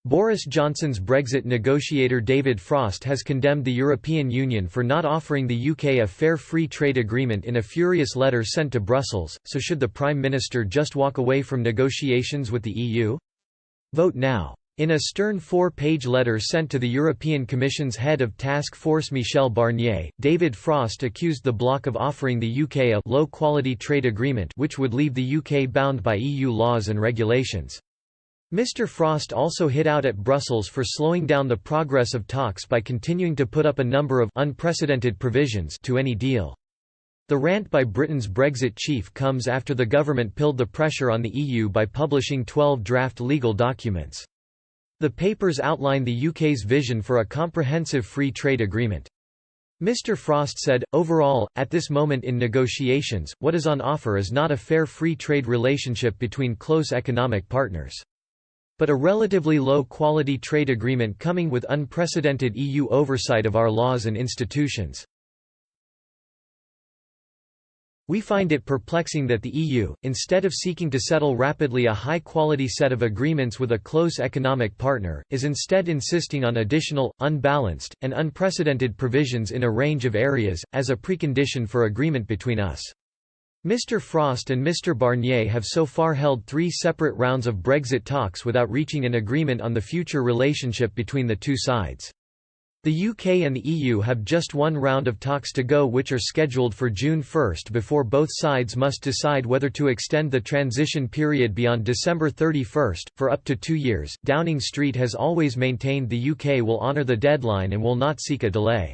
Boris Johnson's Brexit negotiator David Frost has condemned the European Union for not offering the UK a fair free trade agreement in a furious letter sent to Brussels. So should the Prime Minister just walk away from negotiations with the EU? Vote now. In a stern 4-page letter sent to the European Commission's head of task force Michel Barnier, David Frost accused the bloc of offering the UK a low-quality trade agreement which would leave the UK bound by EU laws and regulations. Mr. Frost also hit out at Brussels for slowing down the progress of talks by continuing to put up a number of unprecedented provisions to any deal. The rant by Britain's Brexit chief comes after the government pilled the pressure on the EU by publishing 12 draft legal documents. The papers outline the UK's vision for a comprehensive free trade agreement. Mr. Frost said, "Overall, at this moment in negotiations, what is on offer is not a fair free trade relationship between close economic partners, but a relatively low-quality trade agreement coming with unprecedented EU oversight of our laws and institutions. We find it perplexing that the EU, instead of seeking to settle rapidly a high-quality set of agreements with a close economic partner, is instead insisting on additional, unbalanced, and unprecedented provisions in a range of areas, as a precondition for agreement between us." Mr. Frost and Mr. Barnier have so far held 3 separate rounds of Brexit talks without reaching an agreement on the future relationship between the two sides. The UK and the EU have just one round of talks to go, which are scheduled for June 1 before both sides must decide whether to extend the transition period beyond December 31, for up to 2 years. Downing Street has always maintained the UK will honour the deadline and will not seek a delay.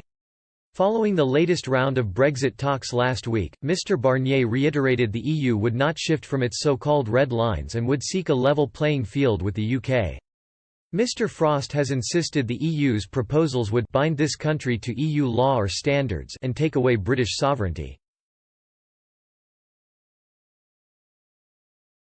Following the latest round of Brexit talks last week, Mr. Barnier reiterated the EU would not shift from its so-called red lines and would seek a level playing field with the UK. Mr. Frost has insisted the EU's proposals would bind this country to EU law or standards and take away British sovereignty.